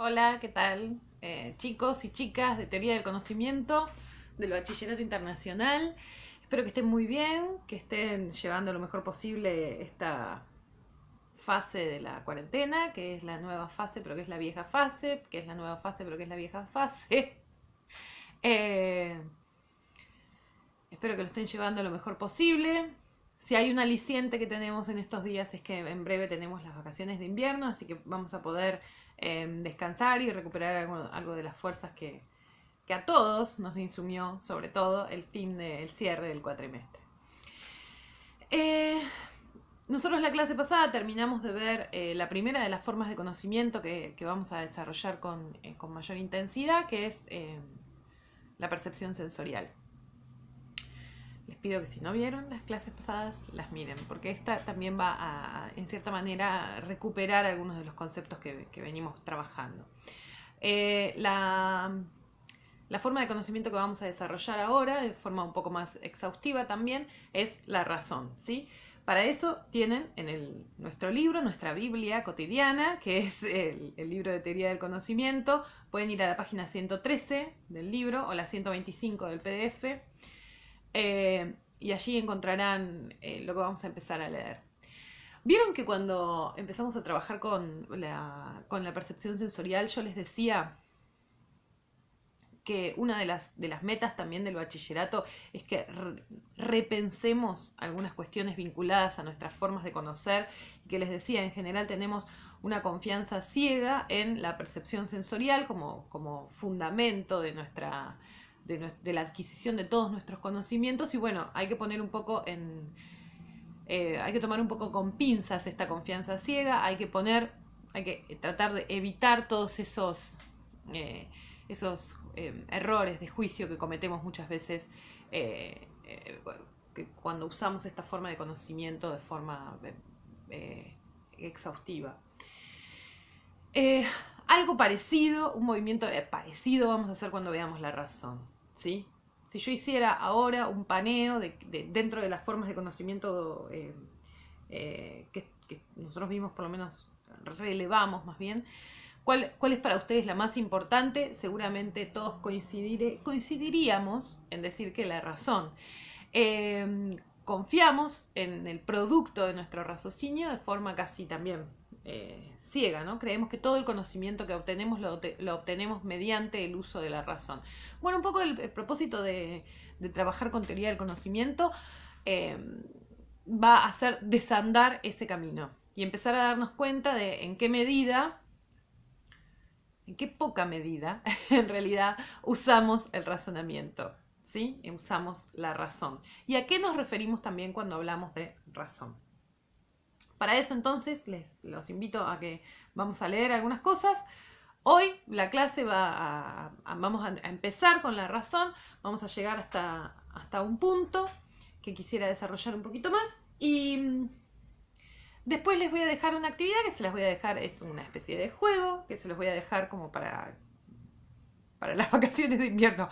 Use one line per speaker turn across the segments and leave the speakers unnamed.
Hola, ¿qué tal? Chicos y chicas de Teoría del Conocimiento del Bachillerato Internacional. Espero que estén muy bien, que estén llevando lo mejor posible esta fase de la cuarentena, que es la nueva fase, pero que es la vieja fase, que es la nueva fase, pero que es la vieja fase. Eh, Espero que lo estén llevando lo mejor posible. Si hay un aliciente que tenemos en estos días es que en breve tenemos las vacaciones de invierno, así que vamos a poder descansar y recuperar algo de las fuerzas que a todos nos insumió, sobre todo el cierre del cuatrimestre. Eh, Nosotros la clase pasada terminamos de ver la primera de las formas de conocimiento que vamos a desarrollar con mayor intensidad, que es la percepción sensorial. Les pido que si no vieron las clases pasadas, las miren, porque esta también va a, en cierta manera, recuperar algunos de los conceptos que venimos trabajando. La forma de conocimiento que vamos a desarrollar ahora, de forma un poco más exhaustiva también, es la razón, ¿sí? Para eso tienen en nuestro libro, nuestra Biblia cotidiana, que es el libro de teoría del conocimiento. Pueden ir a la página 113 del libro o la 125 del PDF. Y allí encontrarán lo que vamos a empezar a leer. Vieron que cuando empezamos a trabajar con la percepción sensorial, yo les decía que una de las metas también del bachillerato es que repensemos algunas cuestiones vinculadas a nuestras formas de conocer, y que les decía, en general tenemos una confianza ciega en la percepción sensorial como fundamento de la adquisición de todos nuestros conocimientos, y bueno, hay que poner un poco hay que tomar un poco con pinzas esta confianza ciega, hay que tratar de evitar todos esos errores de juicio que cometemos muchas veces eh, eh, cuando usamos esta forma de conocimiento de forma exhaustiva. Eh, Algo parecido, un movimiento parecido vamos a hacer cuando veamos la razón, ¿sí? Si yo hiciera ahora un paneo dentro de las formas de conocimiento que nosotros mismos por lo menos relevamos más bien, ¿cuál es para ustedes la más importante? Seguramente todos coincidiríamos en decir que la razón. Confiamos en el producto de nuestro raciocinio de forma casi también ciega, ¿no? Creemos que todo el conocimiento que obtenemos lo obtenemos mediante el uso de la razón. Bueno, un poco el propósito de trabajar con teoría del conocimiento eh, va a ser desandar ese camino y empezar a darnos cuenta de en qué poca medida en realidad usamos el razonamiento, ¿sí? Usamos la razón. ¿Y a qué nos referimos también cuando hablamos de razón? Para eso entonces los invito a que vamos a leer algunas cosas. Hoy la clase vamos a empezar con la razón, vamos a llegar hasta un punto que quisiera desarrollar un poquito más y después les voy a dejar una actividad que se las voy a dejar, es una especie de juego que se los voy a dejar como para las vacaciones de invierno.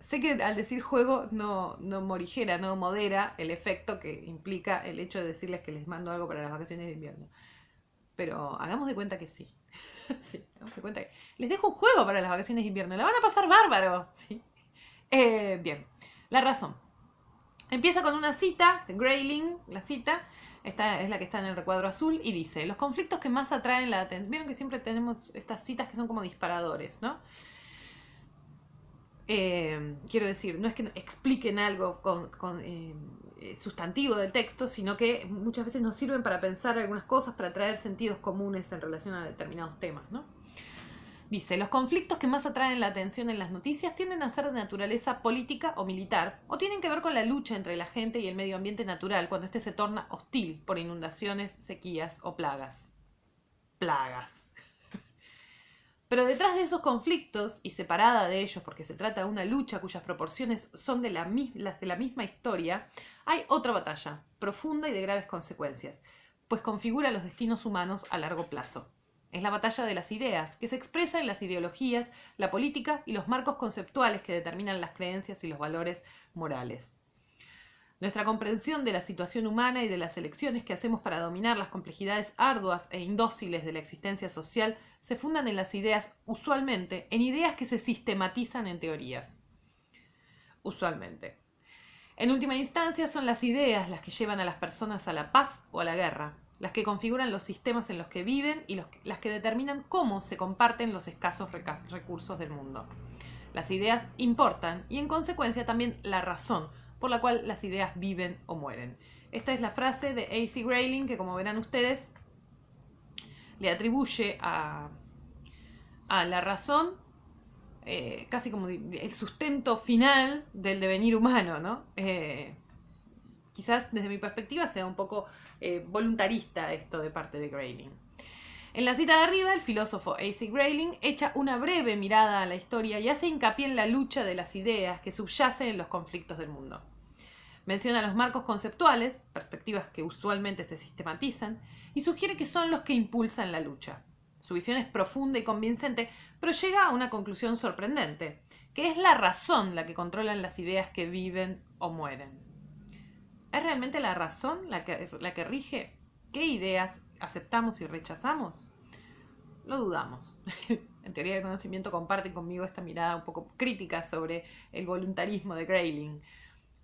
Sé que al decir juego no morigera, no modera el efecto que implica el hecho de decirles que les mando algo para las vacaciones de invierno. Pero hagamos de cuenta que sí. Sí, hagamos de cuenta que les dejo un juego para las vacaciones de invierno. La van a pasar bárbaro. ¿Sí? Bien, la razón. Empieza con una cita de Grayling, la cita. Esta es la que está en el recuadro azul y dice: los conflictos que más atraen la atención. Vieron que siempre tenemos estas citas que son como disparadores, ¿no? Quiero decir, no es que expliquen algo con sustantivo del texto, sino que muchas veces nos sirven para pensar algunas cosas, para traer sentidos comunes en relación a determinados temas, ¿no? Dice, los conflictos que más atraen la atención en las noticias tienden a ser de naturaleza política o militar, o tienen que ver con la lucha entre la gente y el medio ambiente natural cuando éste se torna hostil por inundaciones, sequías o plagas. Plagas. Pero detrás de esos conflictos, y separada de ellos porque se trata de una lucha cuyas proporciones son las de la misma historia, hay otra batalla, profunda y de graves consecuencias, pues configura los destinos humanos a largo plazo. Es la batalla de las ideas, que se expresa en las ideologías, la política y los marcos conceptuales que determinan las creencias y los valores morales. Nuestra comprensión de la situación humana y de las elecciones que hacemos para dominar las complejidades arduas e indóciles de la existencia social se fundan en las ideas, usualmente, en ideas que se sistematizan en teorías. Usualmente. En última instancia, son las ideas las que llevan a las personas a la paz o a la guerra, las que configuran los sistemas en los que viven y las que determinan cómo se comparten los escasos recursos del mundo. Las ideas importan y, en consecuencia, también la razón por la cual las ideas viven o mueren. Esta es la frase de A.C. Grayling, que, como verán ustedes, le atribuye a la razón casi como el sustento final del devenir humano, ¿no? Quizás desde mi perspectiva sea un poco voluntarista esto de parte de Grayling. En la cita de arriba, el filósofo A.C. Grayling echa una breve mirada a la historia y hace hincapié en la lucha de las ideas que subyacen en los conflictos del mundo. Menciona los marcos conceptuales, perspectivas que usualmente se sistematizan, y sugiere que son los que impulsan la lucha. Su visión es profunda y convincente, pero llega a una conclusión sorprendente, que es la razón la que controla las ideas que viven o mueren. ¿Es realmente la razón la que rige qué ideas aceptamos y rechazamos? Lo dudamos. En teoría del conocimiento comparten conmigo esta mirada un poco crítica sobre el voluntarismo de Grayling.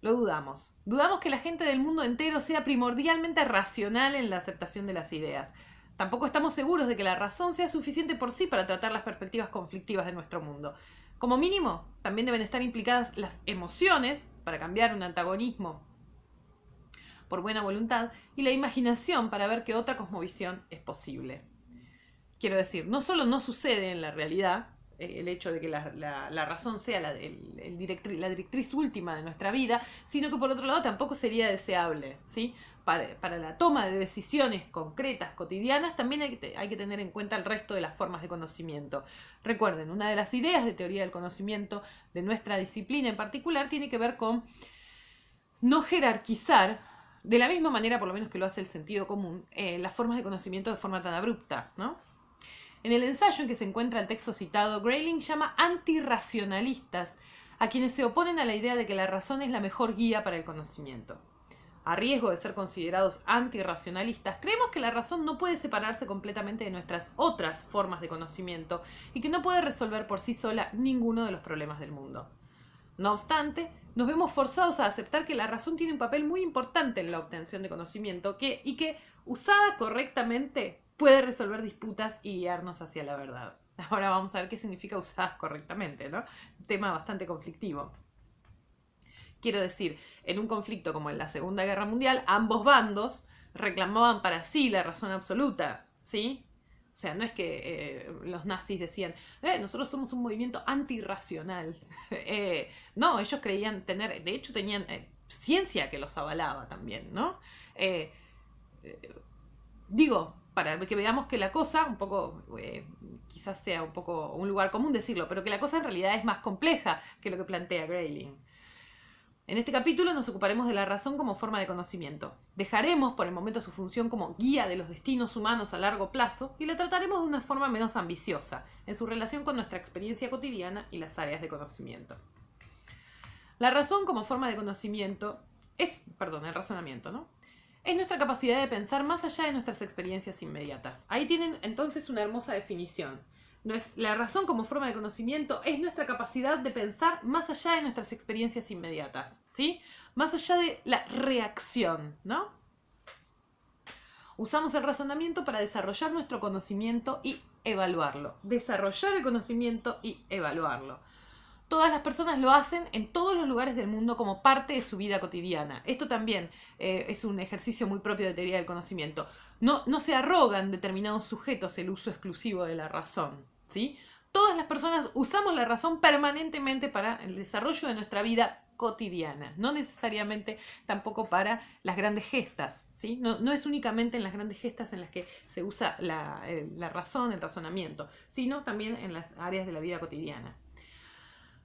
Lo dudamos. Dudamos que la gente del mundo entero sea primordialmente racional en la aceptación de las ideas. Tampoco estamos seguros de que la razón sea suficiente por sí para tratar las perspectivas conflictivas de nuestro mundo. Como mínimo, también deben estar implicadas las emociones para cambiar un antagonismo por buena voluntad y la imaginación para ver que otra cosmovisión es posible. Quiero decir, no solo no sucede en la realidad el hecho de que la razón sea la directriz última de nuestra vida, sino que por otro lado tampoco sería deseable, ¿sí? Para la toma de decisiones concretas, cotidianas, también hay que tener en cuenta el resto de las formas de conocimiento. Recuerden, una de las ideas de teoría del conocimiento de nuestra disciplina en particular tiene que ver con no jerarquizar, de la misma manera por lo menos que lo hace el sentido común, las formas de conocimiento de forma tan abrupta, ¿no? En el ensayo en que se encuentra el texto citado, Grayling llama antirracionalistas a quienes se oponen a la idea de que la razón es la mejor guía para el conocimiento. A riesgo de ser considerados antirracionalistas, creemos que la razón no puede separarse completamente de nuestras otras formas de conocimiento y que no puede resolver por sí sola ninguno de los problemas del mundo. No obstante, nos vemos forzados a aceptar que la razón tiene un papel muy importante en la obtención de conocimiento y que, usada correctamente, puede resolver disputas y guiarnos hacia la verdad. Ahora vamos a ver qué significa usadas correctamente, ¿no? Un tema bastante conflictivo. Quiero decir, en un conflicto como en la Segunda Guerra Mundial, ambos bandos reclamaban para sí la razón absoluta, ¿sí? O sea, no es que los nazis decían, nosotros somos un movimiento antirracional. No, ellos creían tener, de hecho tenían ciencia que los avalaba también, ¿no? Digo, para que veamos que la cosa, un poco, quizás sea un poco un lugar común decirlo, pero que la cosa en realidad es más compleja que lo que plantea Grayling. En este capítulo nos ocuparemos de la razón como forma de conocimiento. Dejaremos por el momento su función como guía de los destinos humanos a largo plazo y la trataremos de una forma menos ambiciosa, en su relación con nuestra experiencia cotidiana y las áreas de conocimiento. La razón como forma de conocimiento el razonamiento, ¿no? Es nuestra capacidad de pensar más allá de nuestras experiencias inmediatas. Ahí tienen entonces una hermosa definición. La razón como forma de conocimiento es nuestra capacidad de pensar más allá de nuestras experiencias inmediatas, ¿sí? Más allá de la reacción, ¿no? Usamos el razonamiento para desarrollar nuestro conocimiento y evaluarlo. Desarrollar el conocimiento y evaluarlo. Todas las personas lo hacen en todos los lugares del mundo como parte de su vida cotidiana. Esto también es un ejercicio muy propio de teoría del conocimiento. No se arrogan determinados sujetos el uso exclusivo de la razón, ¿sí? Todas las personas usamos la razón permanentemente para el desarrollo de nuestra vida cotidiana, no necesariamente tampoco para las grandes gestas, ¿sí? No es únicamente en las grandes gestas en las que se usa la razón, el razonamiento, sino también en las áreas de la vida cotidiana.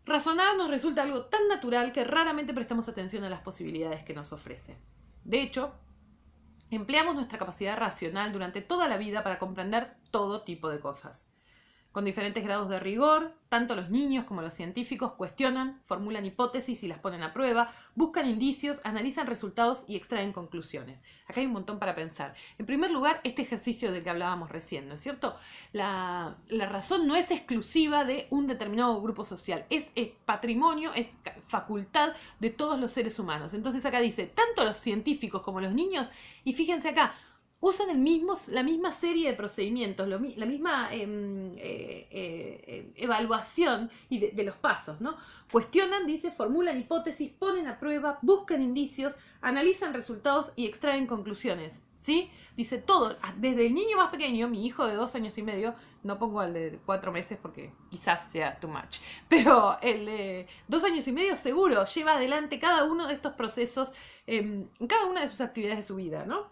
Razonar nos resulta algo tan natural que raramente prestamos atención a las posibilidades que nos ofrece. De hecho, empleamos nuestra capacidad racional durante toda la vida para comprender todo tipo de cosas. con diferentes grados de rigor. Tanto los niños como los científicos cuestionan, formulan hipótesis y las ponen a prueba, buscan indicios, analizan resultados y extraen conclusiones. Acá hay un montón para pensar. En primer lugar, este ejercicio del que hablábamos recién, ¿no es cierto? La razón no es exclusiva de un determinado grupo social, es patrimonio, es facultad de todos los seres humanos. Entonces acá dice, tanto los científicos como los niños, y fíjense acá, usan la misma serie de procedimientos, la misma evaluación de los pasos, ¿no? Cuestionan, dice, formulan hipótesis, ponen a prueba, buscan indicios, analizan resultados y extraen conclusiones, ¿sí? Dice todo, desde el niño más pequeño, mi hijo de 2 años y medio, no pongo al de 4 meses porque quizás sea too much, pero el de 2 años y medio seguro lleva adelante cada uno de estos procesos en cada una de sus actividades de su vida, ¿no?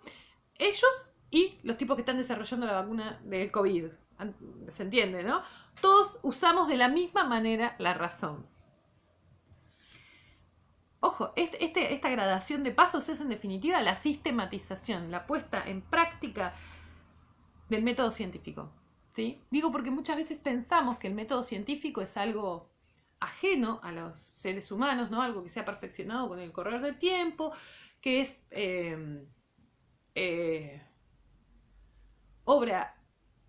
Ellos y los tipos que están desarrollando la vacuna del COVID. ¿Se entiende, no? Todos usamos de la misma manera la razón. Ojo, esta gradación de pasos es en definitiva la sistematización, la puesta en práctica del método científico. ¿Sí? Digo porque muchas veces pensamos que el método científico es algo ajeno a los seres humanos, ¿no? Algo que se ha perfeccionado con el correr del tiempo, que es obra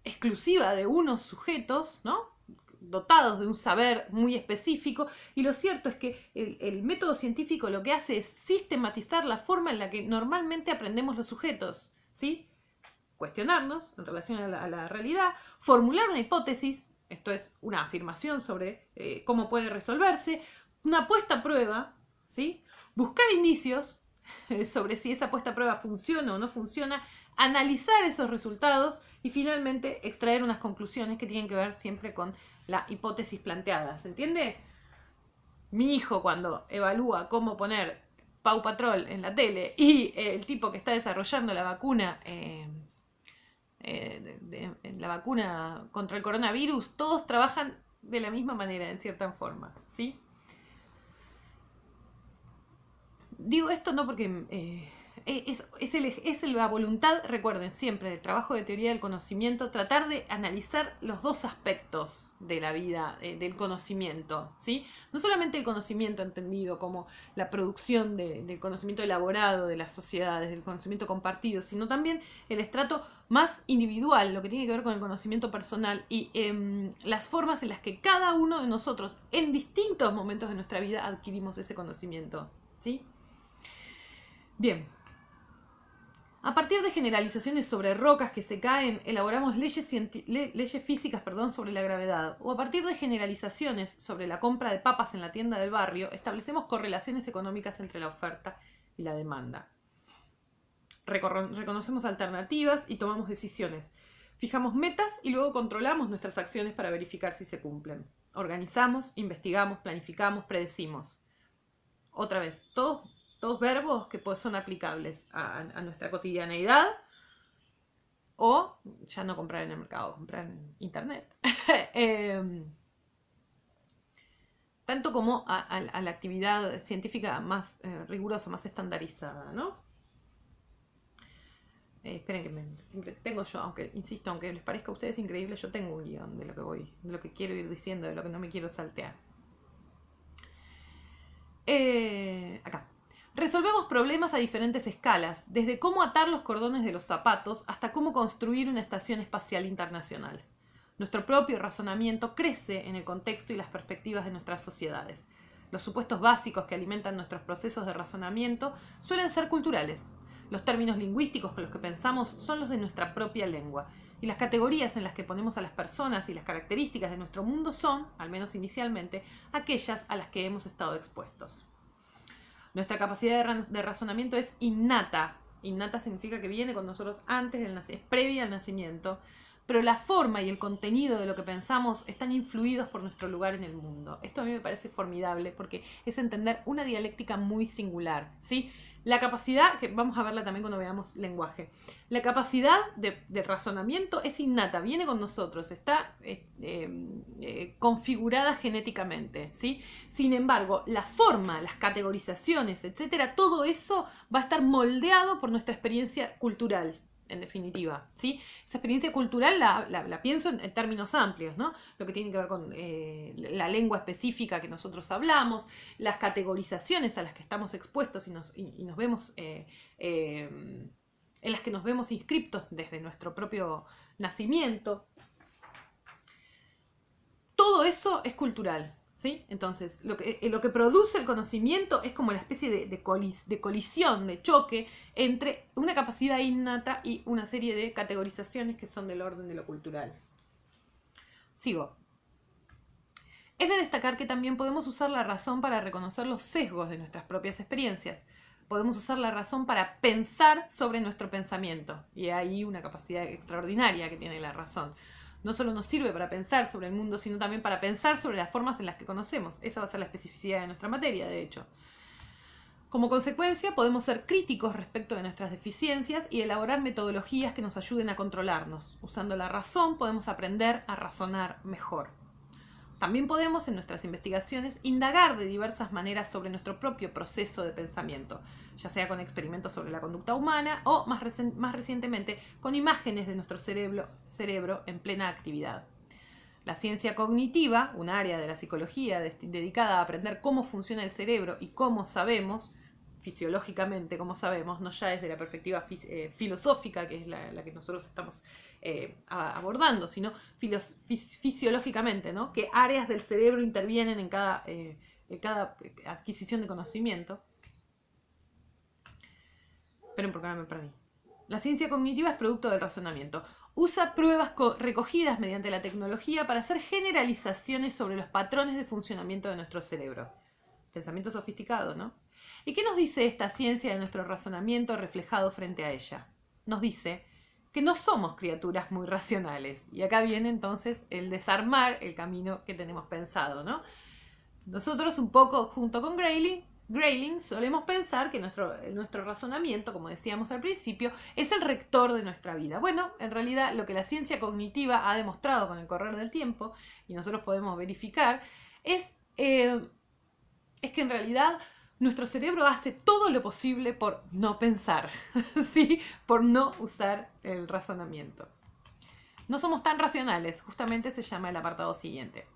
exclusiva de unos sujetos, ¿no? Dotados de un saber muy específico, y lo cierto es que el método científico lo que hace es sistematizar la forma en la que normalmente aprendemos los sujetos, ¿sí? Cuestionarnos en relación a la realidad, formular una hipótesis, esto es una afirmación sobre cómo puede resolverse, una puesta a prueba, ¿sí? Buscar indicios sobre si esa puesta a prueba funciona o no funciona, analizar esos resultados y finalmente extraer unas conclusiones que tienen que ver siempre con la hipótesis planteada. ¿Se entiende? Mi hijo, cuando evalúa cómo poner Paw Patrol en la tele y el tipo que está desarrollando la vacuna la vacuna contra el coronavirus, todos trabajan de la misma manera, en cierta forma, ¿sí? Digo esto no porque es la voluntad, recuerden siempre, del trabajo de teoría del conocimiento, tratar de analizar los dos aspectos de la vida, del conocimiento, ¿sí? No solamente el conocimiento entendido como la producción del conocimiento elaborado de las sociedades, del conocimiento compartido, sino también el estrato más individual, lo que tiene que ver con el conocimiento personal y las formas en las que cada uno de nosotros en distintos momentos de nuestra vida adquirimos ese conocimiento, ¿sí? Bien. A partir de generalizaciones sobre rocas que se caen, elaboramos leyes físicas sobre la gravedad. O a partir de generalizaciones sobre la compra de papas en la tienda del barrio, establecemos correlaciones económicas entre la oferta y la demanda. Reconocemos alternativas y tomamos decisiones. Fijamos metas y luego controlamos nuestras acciones para verificar si se cumplen. Organizamos, investigamos, planificamos, predecimos. Otra vez, todos verbos que pues son aplicables a nuestra cotidianeidad o ya no comprar en el mercado, comprar en internet. Tanto como a la actividad científica más rigurosa, más estandarizada, ¿no? Esperen que siempre tengo yo, aunque insisto, aunque les parezca a ustedes increíble, yo tengo un guión de lo que quiero ir diciendo, de lo que no me quiero saltear. Acá. Resolvemos problemas a diferentes escalas, desde cómo atar los cordones de los zapatos hasta cómo construir una estación espacial internacional. Nuestro propio razonamiento crece en el contexto y las perspectivas de nuestras sociedades. Los supuestos básicos que alimentan nuestros procesos de razonamiento suelen ser culturales. Los términos lingüísticos con los que pensamos son los de nuestra propia lengua, y las categorías en las que ponemos a las personas y las características de nuestro mundo son, al menos inicialmente, aquellas a las que hemos estado expuestos. Nuestra capacidad de razonamiento es innata. Innata significa que viene con nosotros antes del nacimiento, es previa al nacimiento, pero la forma y el contenido de lo que pensamos están influidos por nuestro lugar en el mundo. Esto a mí me parece formidable porque es entender una dialéctica muy singular, ¿sí? La capacidad, que vamos a verla también cuando veamos lenguaje, la capacidad de razonamiento es innata, viene con nosotros, está configurada genéticamente, ¿sí? Sin embargo, la forma, las categorizaciones, etcétera, todo eso va a estar moldeado por nuestra experiencia cultural, en definitiva, ¿sí? Esa experiencia cultural la pienso en términos amplios, ¿no? Lo que tiene que ver con la lengua específica que nosotros hablamos, las categorizaciones a las que estamos expuestos y nos vemos, en las que nos vemos inscriptos desde nuestro propio nacimiento. Todo eso es cultural, ¿sí? Entonces, lo que produce el conocimiento es como la especie de colisión, de choque entre una capacidad innata y una serie de categorizaciones que son del orden de lo cultural. Sigo. Es de destacar que también podemos usar la razón para reconocer los sesgos de nuestras propias experiencias. Podemos usar la razón para pensar sobre nuestro pensamiento. Y hay una capacidad extraordinaria que tiene la razón. No solo nos sirve para pensar sobre el mundo, sino también para pensar sobre las formas en las que conocemos. Esa va a ser la especificidad de nuestra materia, de hecho. Como consecuencia, podemos ser críticos respecto de nuestras deficiencias y elaborar metodologías que nos ayuden a controlarnos. Usando la razón, podemos aprender a razonar mejor. También podemos, en nuestras investigaciones, indagar de diversas maneras sobre nuestro propio proceso de pensamiento, ya sea con experimentos sobre la conducta humana o, más recientemente, con imágenes de nuestro cerebro en plena actividad. La ciencia cognitiva, un área de la psicología dedicada a aprender cómo funciona el cerebro y cómo sabemos, fisiológicamente, como sabemos, no ya desde la perspectiva filosófica, que es la que nosotros estamos abordando, sino fisiológicamente, ¿no? Qué áreas del cerebro intervienen en cada adquisición de conocimiento. Esperen, porque ahora me perdí. La ciencia cognitiva es producto del razonamiento. Usa pruebas recogidas mediante la tecnología para hacer generalizaciones sobre los patrones de funcionamiento de nuestro cerebro. Pensamiento sofisticado, ¿no? ¿Y qué nos dice esta ciencia de nuestro razonamiento reflejado frente a ella? Nos dice que no somos criaturas muy racionales. Y acá viene entonces el desarmar el camino que tenemos pensado, ¿no? Nosotros un poco junto con Grayling solemos pensar que nuestro razonamiento, como decíamos al principio, es el rector de nuestra vida. Bueno, en realidad lo que la ciencia cognitiva ha demostrado con el correr del tiempo, y nosotros podemos verificar, es que en realidad nuestro cerebro hace todo lo posible por no pensar, ¿sí? Por no usar el razonamiento. No somos tan racionales, justamente se llama el apartado siguiente.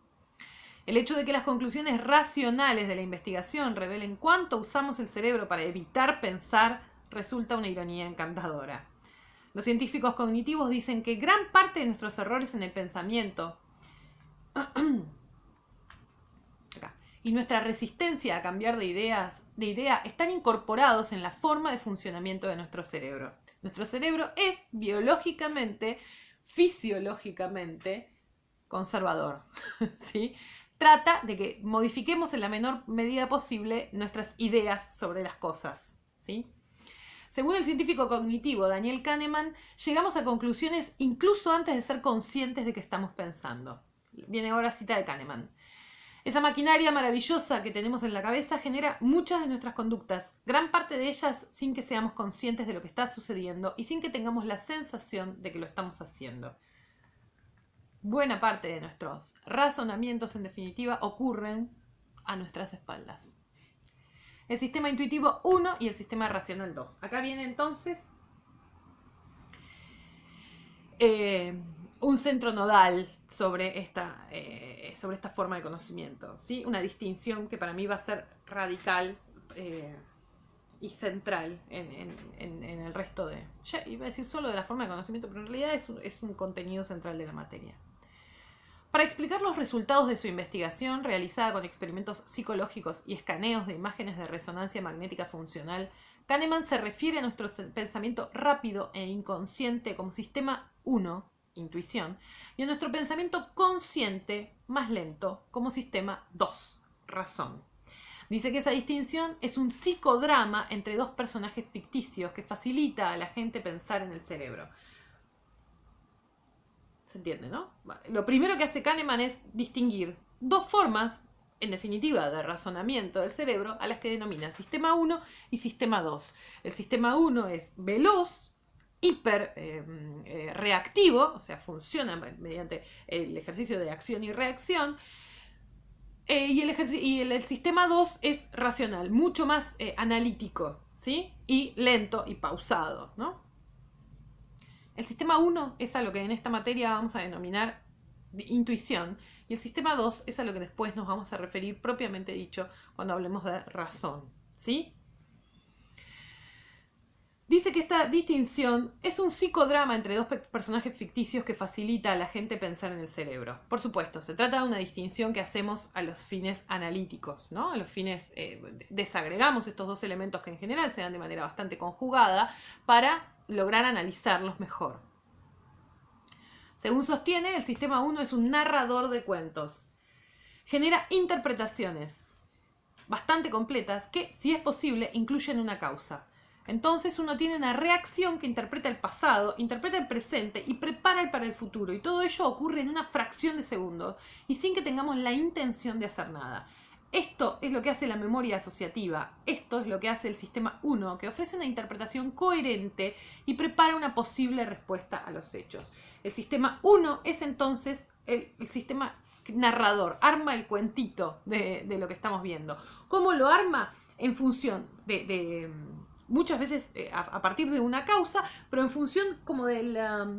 El hecho de que las conclusiones racionales de la investigación revelen cuánto usamos el cerebro para evitar pensar resulta una ironía encantadora. Los científicos cognitivos dicen que gran parte de nuestros errores en el pensamiento y nuestra resistencia a cambiar de idea están incorporados en la forma de funcionamiento de nuestro cerebro. Nuestro cerebro es biológicamente, fisiológicamente conservador, ¿sí? Trata de que modifiquemos en la menor medida posible nuestras ideas sobre las cosas, ¿sí? Según el científico cognitivo Daniel Kahneman, llegamos a conclusiones incluso antes de ser conscientes de que estamos pensando. Viene ahora cita de Kahneman. Esa maquinaria maravillosa que tenemos en la cabeza genera muchas de nuestras conductas, gran parte de ellas sin que seamos conscientes de lo que está sucediendo y sin que tengamos la sensación de que lo estamos haciendo. Buena parte de nuestros razonamientos, en definitiva, ocurren a nuestras espaldas. El sistema intuitivo 1 y el sistema racional 2. Acá viene entonces un centro nodal sobre esta forma de conocimiento, ¿sí? Una distinción que para mí va a ser radical y central en el resto de... Ya iba a decir solo de la forma de conocimiento, pero en realidad es un contenido central de la materia. Para explicar los resultados de su investigación, realizada con experimentos psicológicos y escaneos de imágenes de resonancia magnética funcional, Kahneman se refiere a nuestro pensamiento rápido e inconsciente como sistema 1, intuición, y a nuestro pensamiento consciente, más lento, como sistema 2, razón. Dice que esa distinción es un psicodrama entre dos personajes ficticios que facilita a la gente pensar en el cerebro. ¿Se entiende, no? Lo primero que hace Kahneman es distinguir dos formas, en definitiva, de razonamiento del cerebro, a las que denomina sistema 1 y sistema 2. El sistema 1 es veloz, hiper reactivo, o sea, funciona mediante el ejercicio de acción y reacción, y el sistema 2 es racional, mucho más analítico, ¿sí? Y lento y pausado, ¿no? El sistema 1 es a lo que en esta materia vamos a denominar intuición, y el sistema 2 es a lo que después nos vamos a referir propiamente dicho cuando hablemos de razón, ¿sí? Dice que esta distinción es un psicodrama entre dos personajes ficticios que facilita a la gente pensar en el cerebro. Por supuesto, se trata de una distinción que hacemos a los fines analíticos, ¿no? A los fines, desagregamos estos dos elementos que en general se dan de manera bastante conjugada para lograr analizarlos mejor. Según sostiene, el sistema 1 es un narrador de cuentos. Genera interpretaciones bastante completas que, si es posible, incluyen una causa. Entonces uno tiene una reacción que interpreta el pasado, interpreta el presente y prepara para el futuro. Y todo ello ocurre en una fracción de segundo y sin que tengamos la intención de hacer nada. Esto es lo que hace la memoria asociativa. Esto es lo que hace el sistema 1, que ofrece una interpretación coherente y prepara una posible respuesta a los hechos. El sistema 1 es entonces el sistema narrador, arma el cuentito de lo que estamos viendo. ¿Cómo lo arma? En función de muchas veces a partir de una causa, pero en función como de la...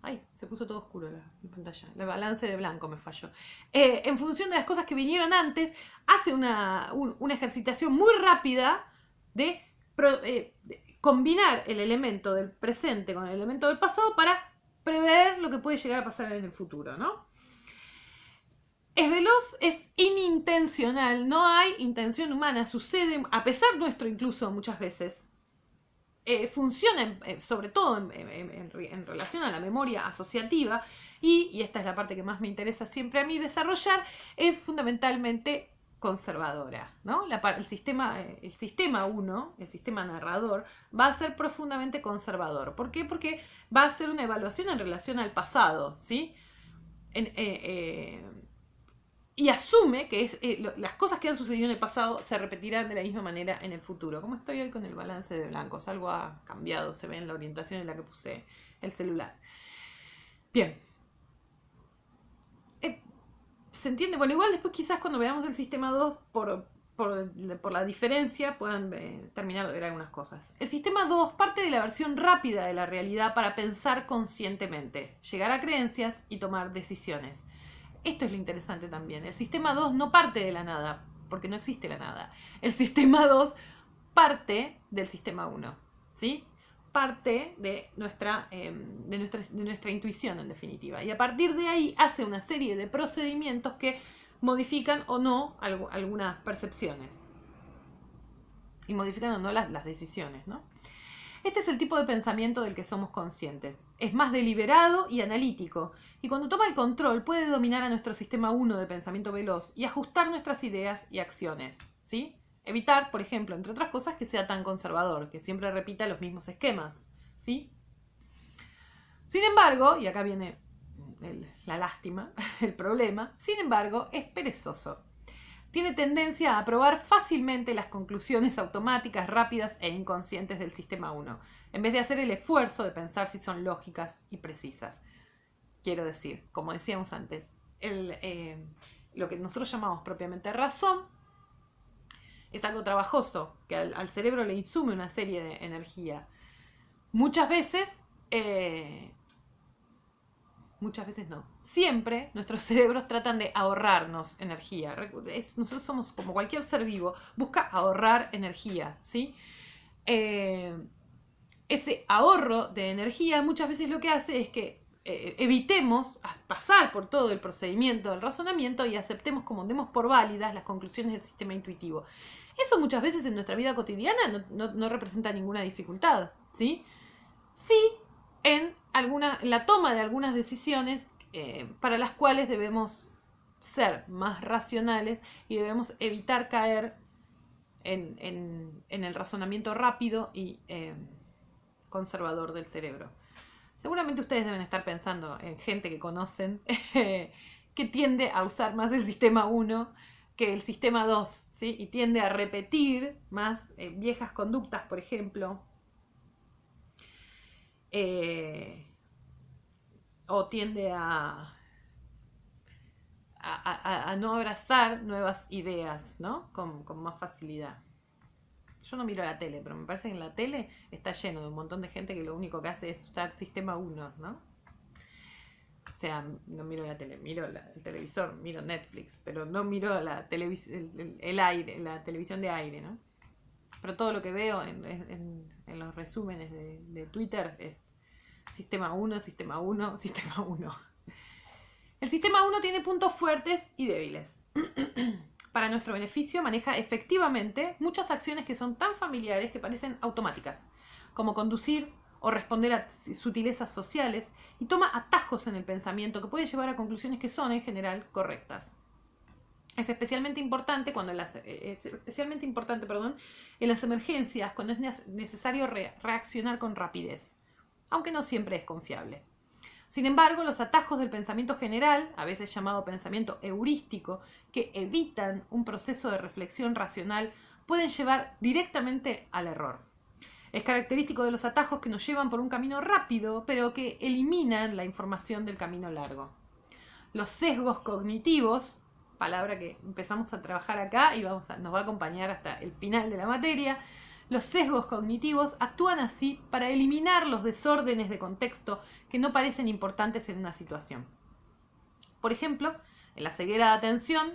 Ay, se puso todo oscuro la pantalla. El balance de blanco me falló. En función de las cosas que vinieron antes, hace una ejercitación muy rápida de combinar el elemento del presente con el elemento del pasado para prever lo que puede llegar a pasar en el futuro, ¿no? Es veloz, es inintencional, no hay intención humana, sucede a pesar nuestro incluso muchas veces. Funciona sobre todo en relación a la memoria asociativa y esta es la parte que más me interesa siempre a mí desarrollar, es fundamentalmente conservadora, ¿no? El sistema 1, el sistema narrador, va a ser profundamente conservador. ¿Por qué? Porque va a hacer una evaluación en relación al pasado, ¿sí? Y asume que las cosas que han sucedido en el pasado se repetirán de la misma manera en el futuro. Como estoy hoy con el balance de blancos, algo ha cambiado, se ve en la orientación en la que puse el celular. Bien. ¿Se entiende? Bueno, igual después quizás cuando veamos el sistema 2, por la diferencia, puedan terminar de ver algunas cosas. El sistema 2 parte de la versión rápida de la realidad para pensar conscientemente, llegar a creencias y tomar decisiones. Esto es lo interesante también. El sistema 2 no parte de la nada, porque no existe la nada. El sistema 2 parte del sistema 1, ¿sí? Parte de nuestra intuición, en definitiva. Y a partir de ahí hace una serie de procedimientos que modifican o no algunas percepciones. Y modifican o no las decisiones, ¿no? Este es el tipo de pensamiento del que somos conscientes. Es más deliberado y analítico, y cuando toma el control puede dominar a nuestro sistema 1 de pensamiento veloz y ajustar nuestras ideas y acciones, ¿sí? Evitar, por ejemplo, entre otras cosas, que sea tan conservador, que siempre repita los mismos esquemas, ¿sí? Sin embargo, y acá viene la lástima, el problema, sin embargo, es perezoso. Tiene tendencia a aprobar fácilmente las conclusiones automáticas, rápidas e inconscientes del sistema 1, en vez de hacer el esfuerzo de pensar si son lógicas y precisas. Quiero decir, como decíamos antes, lo que nosotros llamamos propiamente razón es algo trabajoso, que al cerebro le insume una serie de energía. Muchas veces no. Siempre nuestros cerebros tratan de ahorrarnos energía. Nosotros somos como cualquier ser vivo, busca ahorrar energía, ¿sí? Ese ahorro de energía muchas veces lo que hace es que evitemos pasar por todo el procedimiento del razonamiento y aceptemos como demos por válidas las conclusiones del sistema intuitivo. Eso muchas veces en nuestra vida cotidiana no representa ninguna dificultad, ¿sí? Sí, en la toma de algunas decisiones para las cuales debemos ser más racionales y debemos evitar caer en el razonamiento rápido y conservador del cerebro. Seguramente ustedes deben estar pensando en gente que conocen que tiende a usar más el sistema 1 que el sistema 2, ¿sí? Y tiende a repetir más viejas conductas, por ejemplo, o tiende a no abrazar nuevas ideas, ¿no? Con más facilidad. yo no miro la tele, pero me parece que en la tele está lleno de un montón de gente que lo único que hace es usar sistema 1, ¿no? O sea, no miro la tele, miro el televisor, miro Netflix, pero no miro la el aire, la televisión de aire, ¿no? Pero todo lo que veo en los resúmenes de Twitter es sistema 1, sistema 1, sistema 1. El sistema 1 tiene puntos fuertes y débiles. Para nuestro beneficio maneja efectivamente muchas acciones que son tan familiares que parecen automáticas, como conducir o responder a sutilezas sociales, y toma atajos en el pensamiento que pueden llevar a conclusiones que son en general correctas. Es especialmente importante en las emergencias, cuando es necesario reaccionar con rapidez, aunque no siempre es confiable. Sin embargo, los atajos del pensamiento general, a veces llamado pensamiento heurístico, que evitan un proceso de reflexión racional, pueden llevar directamente al error. Es característico de los atajos que nos llevan por un camino rápido, pero que eliminan la información del camino largo. Los sesgos cognitivos, palabra que empezamos a trabajar acá y nos va a acompañar hasta el final de la materia. Los sesgos cognitivos actúan así para eliminar los desórdenes de contexto que no parecen importantes en una situación. Por ejemplo, en la ceguera de atención,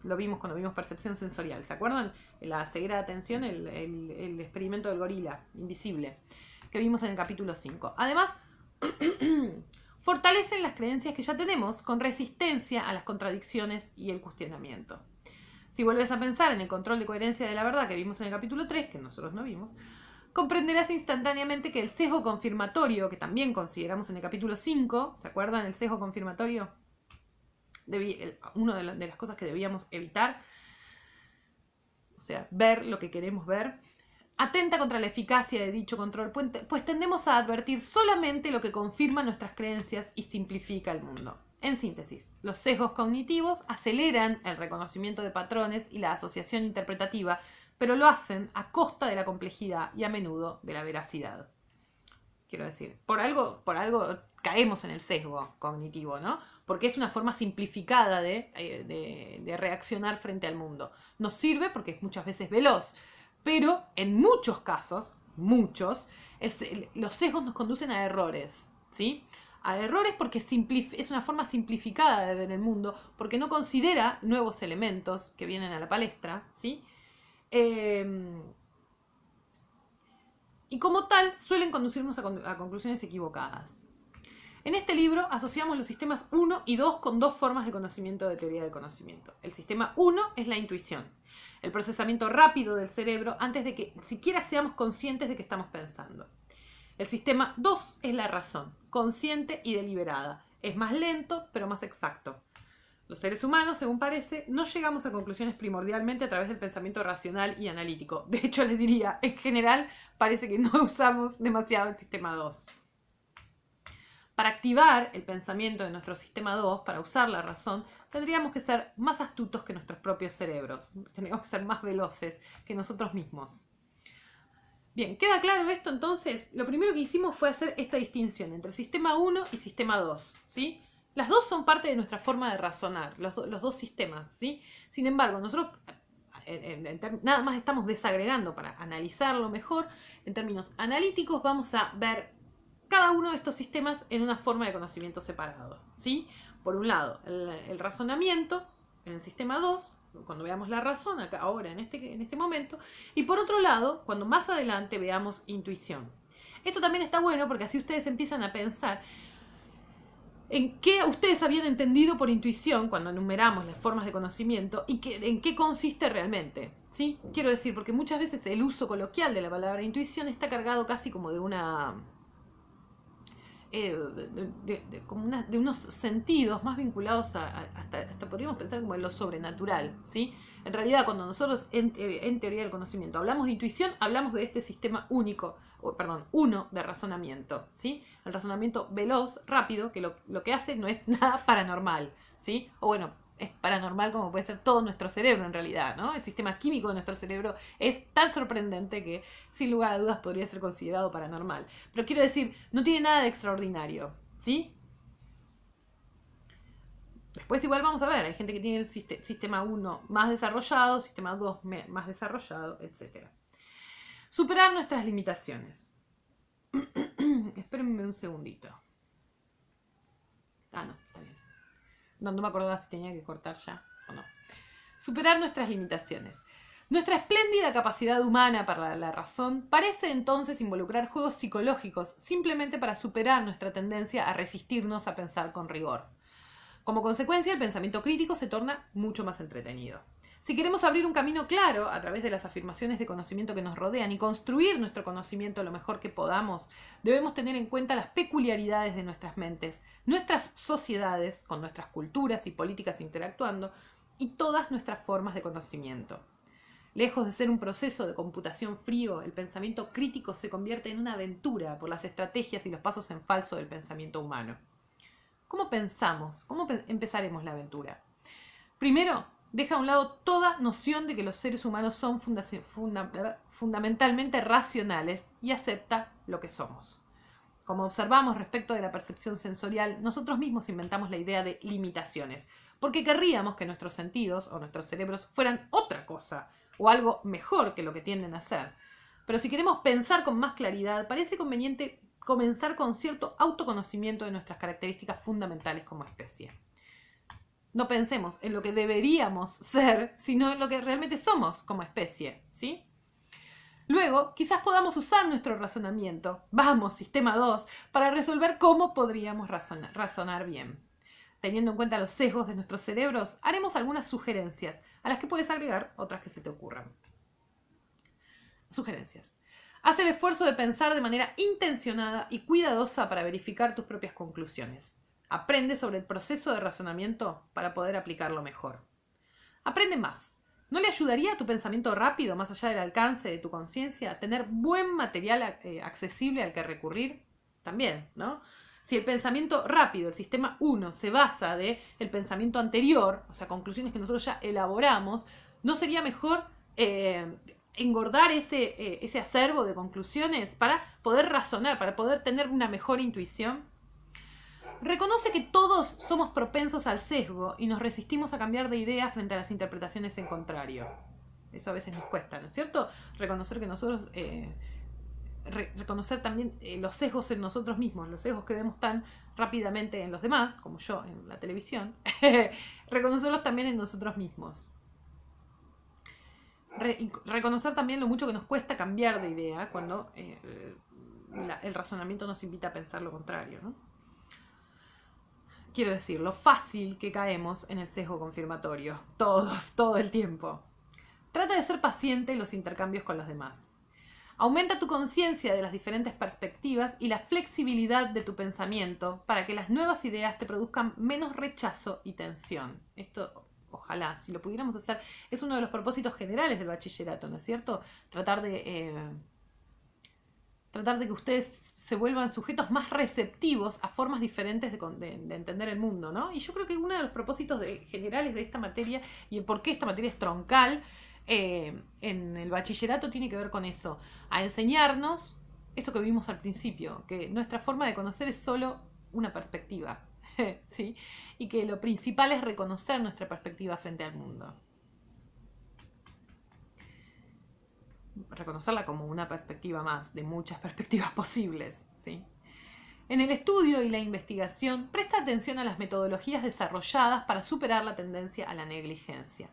lo vimos cuando vimos percepción sensorial, ¿se acuerdan? En la ceguera de atención, el experimento del gorila invisible, que vimos en el capítulo 5. Además, fortalecen las creencias que ya tenemos con resistencia a las contradicciones y el cuestionamiento. Si vuelves a pensar en el control de coherencia de la verdad que vimos en el capítulo 3, que nosotros no vimos, comprenderás instantáneamente que el sesgo confirmatorio, que también consideramos en el capítulo 5, ¿se acuerdan el sesgo confirmatorio? Una de las cosas que debíamos evitar, o sea, ver lo que queremos ver, atenta contra la eficacia de dicho control, pues tendemos a advertir solamente lo que confirma nuestras creencias y simplifica el mundo. En síntesis, los sesgos cognitivos aceleran el reconocimiento de patrones y la asociación interpretativa, pero lo hacen a costa de la complejidad y a menudo de la veracidad. Quiero decir, por algo caemos en el sesgo cognitivo, ¿no? Porque es una forma simplificada de reaccionar frente al mundo. Nos sirve porque es muchas veces veloz, pero en muchos casos, los sesgos nos conducen a errores, ¿sí? A errores porque es una forma simplificada de ver el mundo, porque no considera nuevos elementos que vienen a la palestra, ¿sí? Y como tal, suelen conducirnos a conclusiones equivocadas. En este libro asociamos los sistemas 1 y 2 con dos formas de conocimiento de teoría del conocimiento. El sistema 1 es la intuición, el procesamiento rápido del cerebro antes de que siquiera seamos conscientes de que estamos pensando. El sistema 2 es la razón, consciente y deliberada. Es más lento, pero más exacto. Los seres humanos, según parece, no llegamos a conclusiones primordialmente a través del pensamiento racional y analítico. De hecho, les diría, en general, parece que no usamos demasiado el sistema 2. Para activar el pensamiento de nuestro sistema 2, para usar la razón, tendríamos que ser más astutos que nuestros propios cerebros. Tendríamos que ser más veloces que nosotros mismos. Bien, ¿queda claro esto entonces? Lo primero que hicimos fue hacer esta distinción entre sistema 1 y sistema 2, ¿sí? Las dos son parte de nuestra forma de razonar, los dos sistemas, ¿sí? Sin embargo, nosotros nada más estamos desagregando para analizarlo mejor. En términos analíticos vamos a ver cada uno de estos sistemas en una forma de conocimiento separado, ¿sí? Por un lado, el razonamiento en el sistema 2, cuando veamos la razón, acá, ahora, en este momento, y por otro lado, cuando más adelante veamos intuición. Esto también está bueno porque así ustedes empiezan a pensar en qué ustedes habían entendido por intuición cuando enumeramos las formas de conocimiento y en qué consiste realmente, ¿sí? Quiero decir, porque muchas veces el uso coloquial de la palabra intuición está cargado casi como de unos sentidos más vinculados hasta podríamos pensar como en lo sobrenatural, ¿sí? En realidad, cuando nosotros en teoría del conocimiento hablamos de intuición, hablamos de este sistema uno de razonamiento, ¿sí? El razonamiento veloz, rápido, que lo que hace no es nada paranormal, ¿sí? O bueno, es paranormal como puede ser todo nuestro cerebro en realidad, ¿no? El sistema químico de nuestro cerebro es tan sorprendente que sin lugar a dudas podría ser considerado paranormal. Pero quiero decir, no tiene nada de extraordinario, ¿sí? Después igual vamos a ver, hay gente que tiene el sistema 1 más desarrollado, sistema 2 más desarrollado, etc. Superar nuestras limitaciones. Espérenme un segundito. Ah, no, está bien. No me acordaba si tenía que cortar ya o no. Superar nuestras limitaciones. Nuestra espléndida capacidad humana para la razón parece entonces involucrar juegos psicológicos simplemente para superar nuestra tendencia a resistirnos a pensar con rigor. Como consecuencia, el pensamiento crítico se torna mucho más entretenido. Si queremos abrir un camino claro a través de las afirmaciones de conocimiento que nos rodean y construir nuestro conocimiento lo mejor que podamos, debemos tener en cuenta las peculiaridades de nuestras mentes, nuestras sociedades, con nuestras culturas y políticas interactuando, y todas nuestras formas de conocimiento. Lejos de ser un proceso de computación frío, el pensamiento crítico se convierte en una aventura por las estrategias y los pasos en falso del pensamiento humano. ¿Cómo pensamos? ¿Cómo empezaremos la aventura? Primero, deja a un lado toda noción de que los seres humanos son fundamentalmente racionales y acepta lo que somos. Como observamos respecto de la percepción sensorial, nosotros mismos inventamos la idea de limitaciones, porque querríamos que nuestros sentidos o nuestros cerebros fueran otra cosa, o algo mejor que lo que tienden a ser. Pero si queremos pensar con más claridad, parece conveniente comenzar con cierto autoconocimiento de nuestras características fundamentales como especie. No pensemos en lo que deberíamos ser, sino en lo que realmente somos como especie, ¿sí? Luego, quizás podamos usar nuestro razonamiento, vamos, sistema 2, para resolver cómo podríamos razonar bien. Teniendo en cuenta los sesgos de nuestros cerebros, haremos algunas sugerencias, a las que puedes agregar otras que se te ocurran. Sugerencias. Haz el esfuerzo de pensar de manera intencionada y cuidadosa para verificar tus propias conclusiones. Aprende sobre el proceso de razonamiento para poder aplicarlo mejor. Aprende más. ¿No le ayudaría a tu pensamiento rápido, más allá del alcance de tu conciencia, tener buen material accesible al que recurrir? También, ¿no? Si el pensamiento rápido, el sistema 1, se basa del pensamiento anterior, o sea, conclusiones que nosotros ya elaboramos, ¿no sería mejor engordar ese acervo de conclusiones para poder razonar, para poder tener una mejor intuición? Reconoce que todos somos propensos al sesgo y nos resistimos a cambiar de idea frente a las interpretaciones en contrario. Eso a veces nos cuesta, ¿no es cierto? Reconocer que nosotros, reconocer también los sesgos en nosotros mismos, los sesgos que vemos tan rápidamente en los demás, como yo en la televisión, reconocerlos también en nosotros mismos. Reconocer también lo mucho que nos cuesta cambiar de idea cuando el razonamiento nos invita a pensar lo contrario, ¿no? Quiero decir, lo fácil que caemos en el sesgo confirmatorio. Todos, todo el tiempo. Trata de ser paciente en los intercambios con los demás. Aumenta tu conciencia de las diferentes perspectivas y la flexibilidad de tu pensamiento para que las nuevas ideas te produzcan menos rechazo y tensión. Esto, ojalá, si lo pudiéramos hacer, es uno de los propósitos generales del bachillerato, ¿no es cierto? Tratar de que ustedes se vuelvan sujetos más receptivos a formas diferentes de entender el mundo, ¿no? Y yo creo que uno de los propósitos generales de esta materia y el por qué esta materia es troncal en el bachillerato tiene que ver con eso, a enseñarnos eso que vimos al principio, que nuestra forma de conocer es solo una perspectiva, ¿sí? Y que lo principal es reconocer nuestra perspectiva frente al mundo. Reconocerla como una perspectiva más de muchas perspectivas posibles, ¿sí? En el estudio y la investigación, presta atención a las metodologías desarrolladas para superar la tendencia a la negligencia.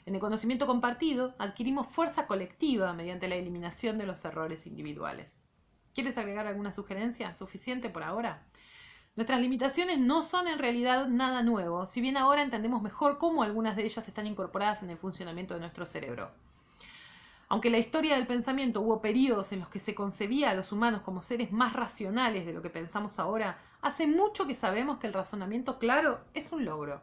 En el conocimiento compartido, adquirimos fuerza colectiva mediante la eliminación de los errores individuales. ¿Quieres agregar alguna sugerencia? ¿Suficiente por ahora? Nuestras limitaciones no son en realidad nada nuevo, si bien ahora entendemos mejor cómo algunas de ellas están incorporadas en el funcionamiento de nuestro cerebro. Aunque en la historia del pensamiento hubo periodos en los que se concebía a los humanos como seres más racionales de lo que pensamos ahora, hace mucho que sabemos que el razonamiento claro es un logro.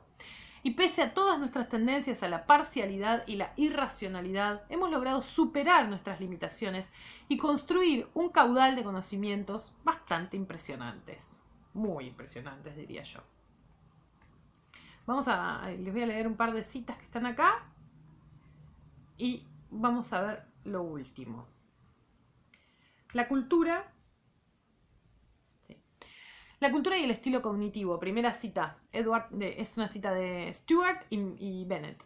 Y pese a todas nuestras tendencias a la parcialidad y la irracionalidad, hemos logrado superar nuestras limitaciones y construir un caudal de conocimientos bastante impresionantes. Muy impresionantes, diría yo. Les voy a leer un par de citas que están acá y vamos a ver lo último. La cultura. Sí. La cultura y el estilo cognitivo. Primera cita. Es una cita de Stewart y Bennett.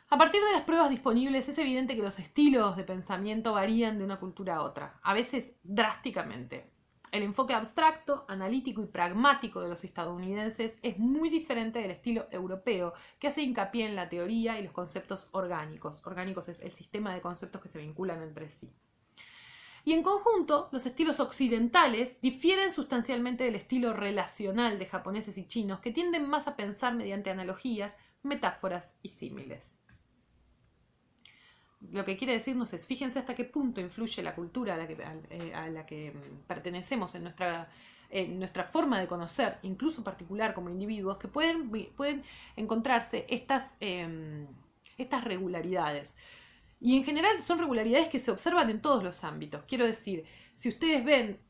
A partir de las pruebas disponibles es evidente que los estilos de pensamiento varían de una cultura a otra, a veces drásticamente. El enfoque abstracto, analítico y pragmático de los estadounidenses es muy diferente del estilo europeo, que hace hincapié en la teoría y los conceptos orgánicos. Orgánicos es el sistema de conceptos que se vinculan entre sí. Y en conjunto, los estilos occidentales difieren sustancialmente del estilo relacional de japoneses y chinos, que tienden más a pensar mediante analogías, metáforas y símiles. Lo que quiere decirnos es, fíjense hasta qué punto influye la cultura a la que pertenecemos en nuestra forma de conocer, incluso particular como individuos, que pueden encontrarse estas regularidades. Y en general son regularidades que se observan en todos los ámbitos. Quiero decir, si ustedes ven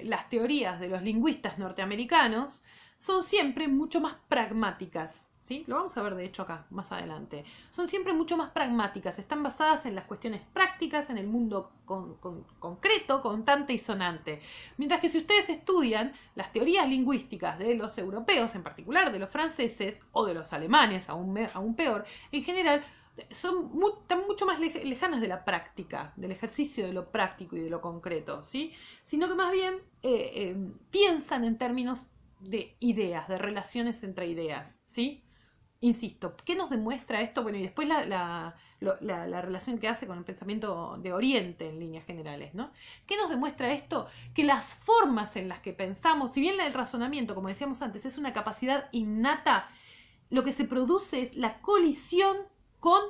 las teorías de los lingüistas norteamericanos, son siempre mucho más pragmáticas. ¿Sí? Lo vamos a ver de hecho acá, más adelante. Son siempre mucho más pragmáticas, están basadas en las cuestiones prácticas, en el mundo concreto, contante y sonante. Mientras que si ustedes estudian las teorías lingüísticas de los europeos, en particular de los franceses o de los alemanes, aún peor, en general están mucho más lejanas de la práctica, del ejercicio de lo práctico y de lo concreto, ¿sí? Sino que más bien piensan en términos de ideas, de relaciones entre ideas, ¿sí? Insisto, ¿qué nos demuestra esto? Bueno, y después la relación que hace con el pensamiento de Oriente en líneas generales, ¿no? ¿Qué nos demuestra esto? Que las formas en las que pensamos, si bien el razonamiento, como decíamos antes, es una capacidad innata, lo que se produce es la colisión con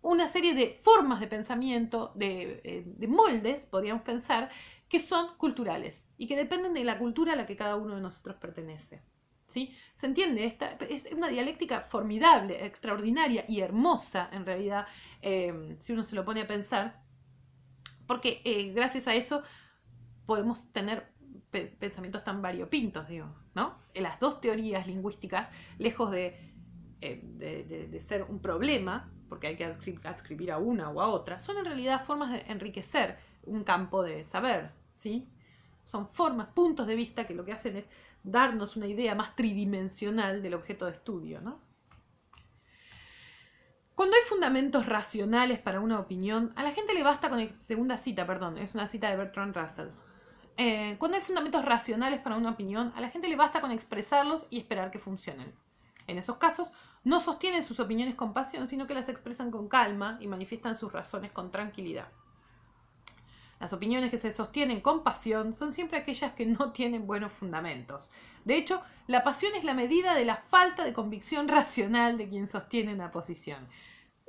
una serie de formas de pensamiento, de moldes, podríamos pensar, que son culturales y que dependen de la cultura a la que cada uno de nosotros pertenece. ¿Sí? ¿Se entiende? Esta es una dialéctica formidable, extraordinaria y hermosa, en realidad, si uno se lo pone a pensar, porque gracias a eso podemos tener pensamientos tan variopintos, digo, ¿no? Las dos teorías lingüísticas, lejos de ser un problema, porque hay que adscribir a una o a otra, son en realidad formas de enriquecer un campo de saber, ¿sí? Son formas, puntos de vista que lo que hacen es darnos una idea más tridimensional del objeto de estudio, ¿no? Cuando hay fundamentos racionales para una opinión, a la gente le basta con... Segunda cita, perdón, es una cita de Bertrand Russell. Cuando hay fundamentos racionales para una opinión, a la gente le basta con expresarlos y esperar que funcionen. En esos casos, no sostienen sus opiniones con pasión, sino que las expresan con calma y manifiestan sus razones con tranquilidad. Las opiniones que se sostienen con pasión son siempre aquellas que no tienen buenos fundamentos. De hecho, la pasión es la medida de la falta de convicción racional de quien sostiene una posición.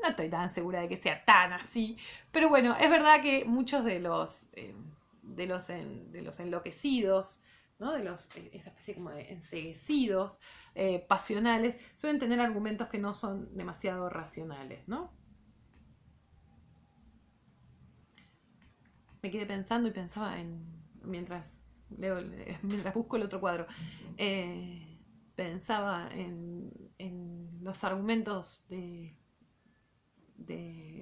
No estoy tan segura de que sea tan así, pero bueno, es verdad que muchos de los enloquecidos, ¿no? Esa especie como de enceguecidos, pasionales, suelen tener argumentos que no son demasiado racionales, ¿no? Me quedé pensando y pensaba mientras busco el otro cuadro, pensaba en los argumentos de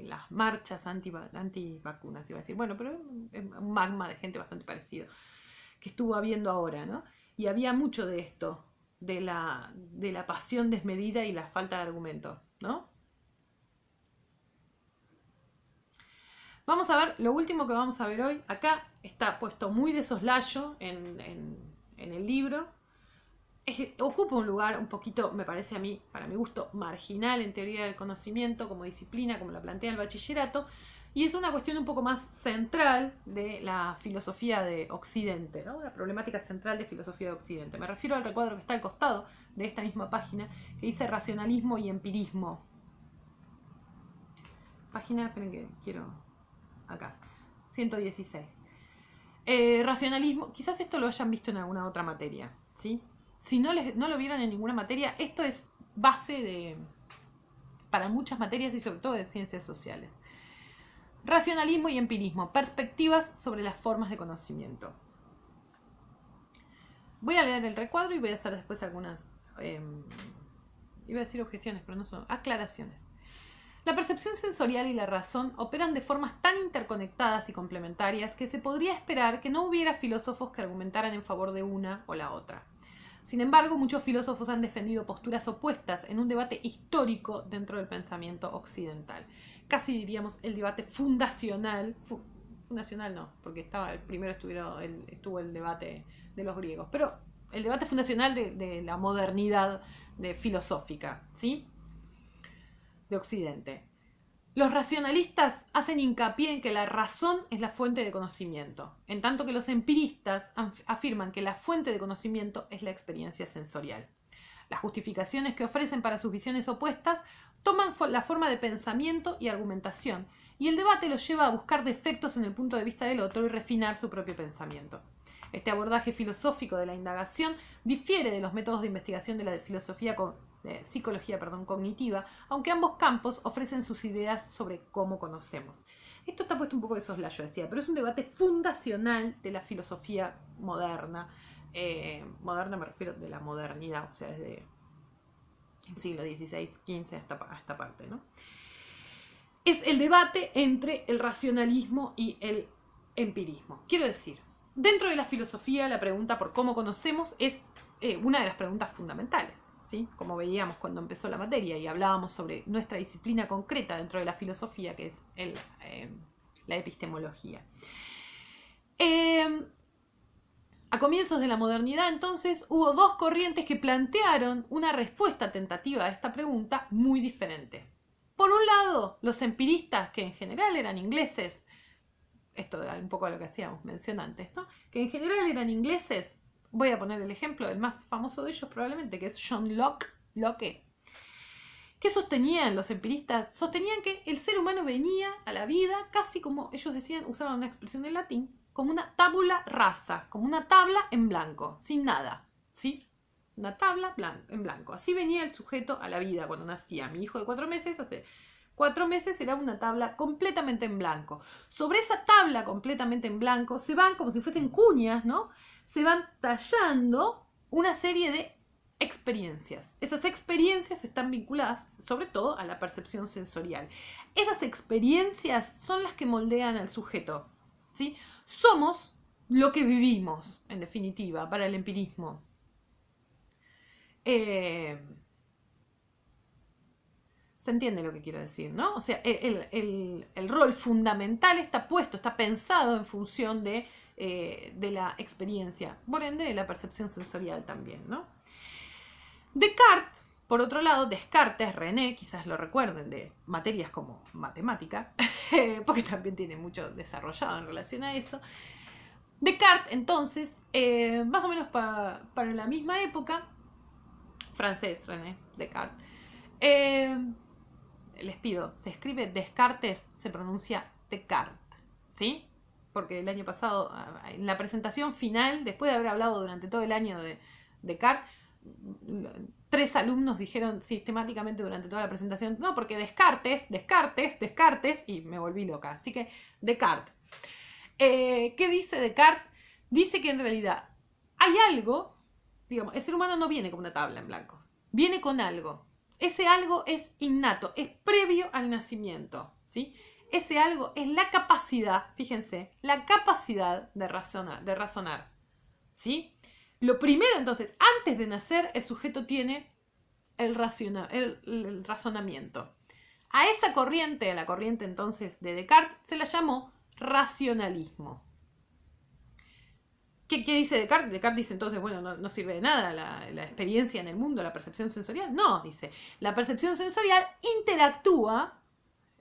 las marchas antivacunas, iba a decir, bueno, pero un magma de gente bastante parecido que estuvo habiendo ahora, ¿no? Y había mucho de esto, de la pasión desmedida y la falta de argumento, ¿no? Vamos a ver, lo último que vamos a ver hoy, acá está puesto muy de soslayo en el libro. Ocupa un lugar un poquito, me parece a mí, para mi gusto, marginal en teoría del conocimiento, como disciplina, como la plantea el bachillerato, y es una cuestión un poco más central de la filosofía de Occidente, ¿no? La problemática central de filosofía de Occidente. Me refiero al recuadro que está al costado de esta misma página, que dice racionalismo y empirismo. Página, esperen que quiero... acá, 116. Racionalismo, quizás esto lo hayan visto en alguna otra materia, ¿sí? Si no lo vieron en ninguna materia, esto es base para muchas materias y sobre todo de ciencias sociales. Racionalismo y empirismo, perspectivas sobre las formas de conocimiento. Voy a leer el recuadro y voy a hacer después algunas, iba a decir objeciones, pero no son, aclaraciones. La percepción sensorial y la razón operan de formas tan interconectadas y complementarias que se podría esperar que no hubiera filósofos que argumentaran en favor de una o la otra. Sin embargo, muchos filósofos han defendido posturas opuestas en un debate histórico dentro del pensamiento occidental. Casi diríamos el debate fundacional, fundacional no, porque primero estuvo el debate de los griegos, pero el debate fundacional de la modernidad filosófica, ¿sí? De Occidente. Los racionalistas hacen hincapié en que la razón es la fuente de conocimiento, en tanto que los empiristas afirman que la fuente de conocimiento es la experiencia sensorial. Las justificaciones que ofrecen para sus visiones opuestas toman la forma de pensamiento y argumentación, y el debate los lleva a buscar defectos en el punto de vista del otro y refinar su propio pensamiento. Este abordaje filosófico de la indagación difiere de los métodos de investigación de la psicología cognitiva, aunque ambos campos ofrecen sus ideas sobre cómo conocemos. Esto está puesto un poco de soslayo, decía, pero es un debate fundacional de la filosofía moderna. Moderna me refiero de la modernidad, o sea, desde el siglo XVI, XV a esta parte, ¿no? Es el debate entre el racionalismo y el empirismo. Quiero decir, dentro de la filosofía, la pregunta por cómo conocemos es una de las preguntas fundamentales, ¿sí? Como veíamos cuando empezó la materia y hablábamos sobre nuestra disciplina concreta dentro de la filosofía, que es la epistemología. A comienzos de la modernidad, entonces, hubo dos corrientes que plantearon una respuesta tentativa a esta pregunta muy diferente. Por un lado, los empiristas, que en general eran ingleses, esto es un poco lo que hacíamos mención antes, ¿no? Que en general eran ingleses. Voy a poner el ejemplo, el más famoso de ellos probablemente, que es John Locke. ¿Qué sostenían los empiristas? Sostenían que el ser humano venía a la vida casi como ellos decían, usaban una expresión en latín, como una tabula rasa, como una tabla en blanco, sin nada, ¿sí? Una tabla en blanco. Así venía el sujeto a la vida cuando nacía. Mi hijo de 4 meses, hace 4 meses era una tabla completamente en blanco. Sobre esa tabla completamente en blanco se van, como si fuesen cuñas, ¿no? Se van tallando una serie de experiencias. Esas experiencias están vinculadas sobre todo a la percepción sensorial. Esas experiencias son las que moldean al sujeto, ¿sí? Somos lo que vivimos, en definitiva, para el empirismo. Se entiende lo que quiero decir, ¿no? O sea, el rol fundamental está puesto, está pensado en función de la experiencia, por ende de la percepción sensorial también, ¿no? Descartes, por otro lado, Descartes, René, quizás lo recuerden de materias como matemática, porque también tiene mucho desarrollado en relación a eso. Descartes, entonces, más o menos para la misma época, francés, René Descartes, les pido, se escribe Descartes, se pronuncia Descartes, ¿sí? Porque el año pasado, en la presentación final, después de haber hablado durante todo el año de Descartes, 3 alumnos dijeron sistemáticamente durante toda la presentación, no, porque Descartes, y me volví loca. Así que Descartes. ¿Qué dice Descartes? Dice que en realidad hay algo, digamos, el ser humano no viene con una tabla en blanco, viene con algo. Ese algo es innato, es previo al nacimiento, ¿sí? Ese algo es la capacidad, fíjense, la capacidad de razonar, ¿sí? Lo primero, entonces, antes de nacer, el sujeto tiene el razonamiento. A esa corriente, a la corriente entonces de Descartes, se la llamó racionalismo. ¿Qué dice Descartes? Descartes dice entonces, bueno, no sirve de nada la experiencia en el mundo, la percepción sensorial. No, dice, la percepción sensorial interactúa,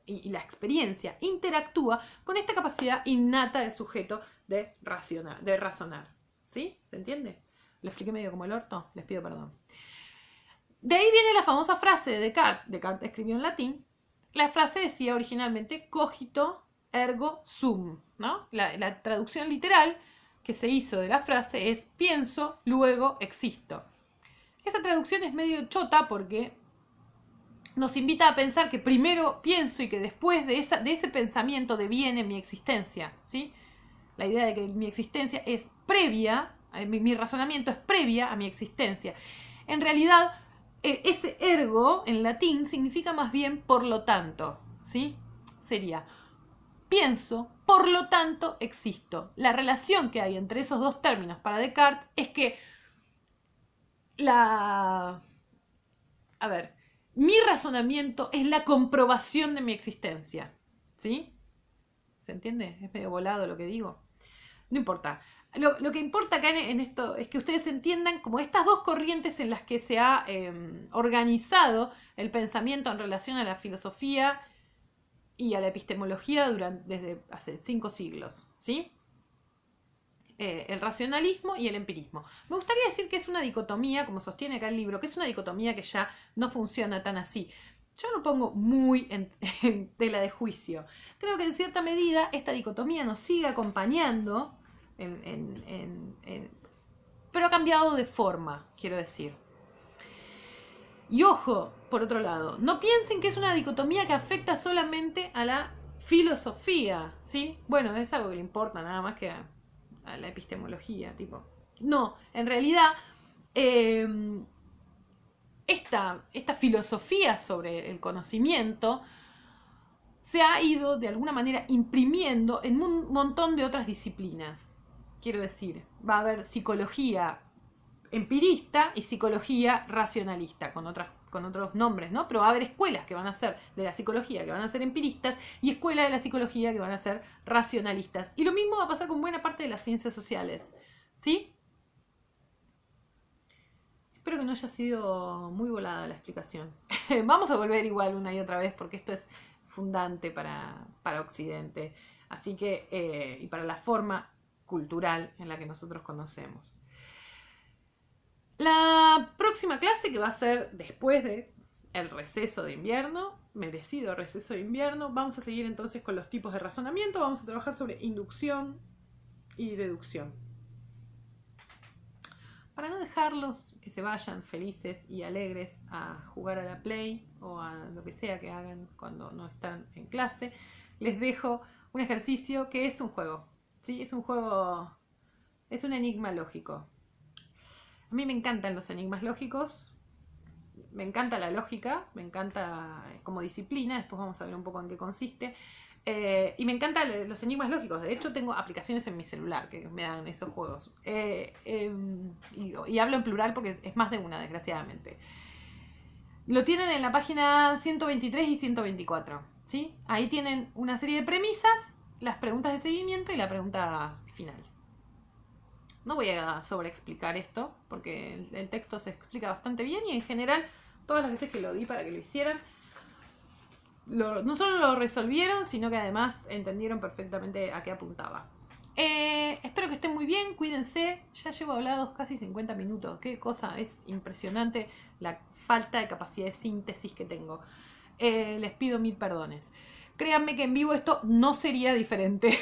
y la experiencia interactúa con esta capacidad innata del sujeto de razonar. ¿Sí? ¿Se entiende? ¿Lo expliqué medio como el orto? Les pido perdón. De ahí viene la famosa frase de Descartes. Descartes escribió en latín. La frase decía originalmente cogito ergo sum, ¿no? La traducción literal que se hizo de la frase es pienso, luego existo. Esa traducción es medio chota porque nos invita a pensar que primero pienso y que después de ese pensamiento deviene mi existencia, ¿sí? La idea de que mi existencia es previa, mi razonamiento es previa a mi existencia. En realidad, ese ergo en latín significa más bien por lo tanto, ¿sí? Sería pienso, por lo tanto existo. La relación que hay entre esos dos términos para Descartes es que A ver, mi razonamiento es la comprobación de mi existencia, ¿sí? ¿Se entiende? Es medio volado lo que digo. No importa. Lo que importa acá en esto es que ustedes entiendan como estas dos corrientes en las que se ha organizado el pensamiento en relación a la filosofía y a la epistemología desde hace 5 siglos, ¿sí? El racionalismo y el empirismo. Me gustaría decir que es una dicotomía, como sostiene acá el libro, que es una dicotomía que ya no funciona tan así. Yo lo pongo muy en tela de juicio. Creo que en cierta medida esta dicotomía nos sigue acompañando, pero ha cambiado de forma, quiero decir. Y ojo, por otro lado, no piensen que es una dicotomía que afecta solamente a la filosofía, ¿sí? Bueno, es algo que le importa nada más que a la epistemología, tipo. No, en realidad, eh, esta filosofía sobre el conocimiento se ha ido de alguna manera imprimiendo en un montón de otras disciplinas. Quiero decir, va a haber psicología empirista y psicología racionalista, con otros nombres, ¿no? Pero va a haber escuelas que van a ser de la psicología que van a ser empiristas y escuelas de la psicología que van a ser racionalistas. Y lo mismo va a pasar con buena parte de las ciencias sociales, ¿sí? Espero que no haya sido muy volada la explicación. Vamos a volver igual una y otra vez porque esto es fundante para Occidente. Así que, y para la forma cultural en la que nosotros conocemos. La próxima clase, que va a ser después de el receso de invierno, merecido receso de invierno, vamos a seguir entonces con los tipos de razonamiento, vamos a trabajar sobre inducción y deducción. Para no dejarlos que se vayan felices y alegres a jugar a la Play o a lo que sea que hagan cuando no están en clase, les dejo un ejercicio que es un juego. ¿Sí? Es un juego, es un enigma lógico. A mí me encantan los enigmas lógicos, me encanta la lógica, me encanta como disciplina, después vamos a ver un poco en qué consiste. Y me encantan los enigmas lógicos. De hecho, tengo aplicaciones en mi celular que me dan esos juegos. Y hablo en plural porque es más de una, desgraciadamente. Lo tienen en la página 123 y 124. ¿Sí? Ahí tienen una serie de premisas, las preguntas de seguimiento y la pregunta final. No voy a sobreexplicar esto, porque el texto se explica bastante bien y en general, todas las veces que lo di para que lo hicieran, no solo lo resolvieron, sino que además entendieron perfectamente a qué apuntaba. Espero que estén muy bien, cuídense. Ya llevo hablados casi 50 minutos. Qué cosa, es impresionante la falta de capacidad de síntesis que tengo. Les pido mil perdones. Créanme que en vivo esto no sería diferente.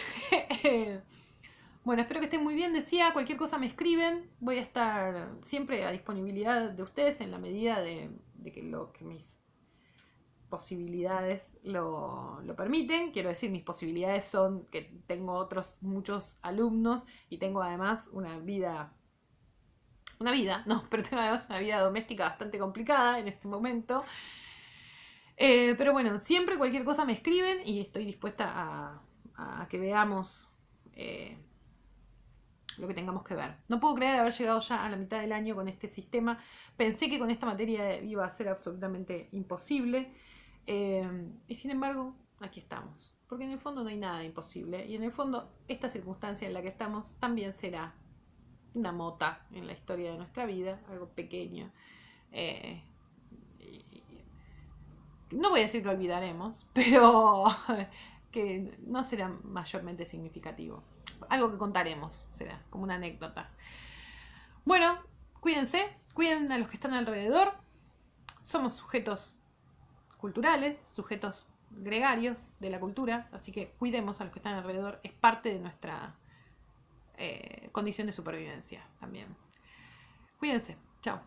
Bueno, espero que estén muy bien. Decía, cualquier cosa me escriben. Voy a estar siempre a disponibilidad de ustedes en la medida de que mis posibilidades lo permiten. Quiero decir, mis posibilidades son que tengo otros muchos alumnos y tengo además no, pero tengo además una vida doméstica bastante complicada en este momento. Pero bueno, siempre cualquier cosa me escriben y estoy dispuesta a que veamos lo que tengamos que ver. No puedo creer haber llegado ya a la mitad del año con este sistema. Pensé que con esta materia iba a ser absolutamente imposible. Y sin embargo, aquí estamos. Porque en el fondo no hay nada imposible. Y en el fondo, esta circunstancia en la que estamos también será una mota en la historia de nuestra vida, algo pequeño. No voy a decir que olvidaremos, pero que no será mayormente significativo. Algo que contaremos será, como una anécdota. Bueno, cuídense, cuiden a los que están alrededor. Somos sujetos culturales, sujetos gregarios de la cultura, así que cuidemos a los que están alrededor. Es parte de nuestra condición de supervivencia también. Cuídense, chao.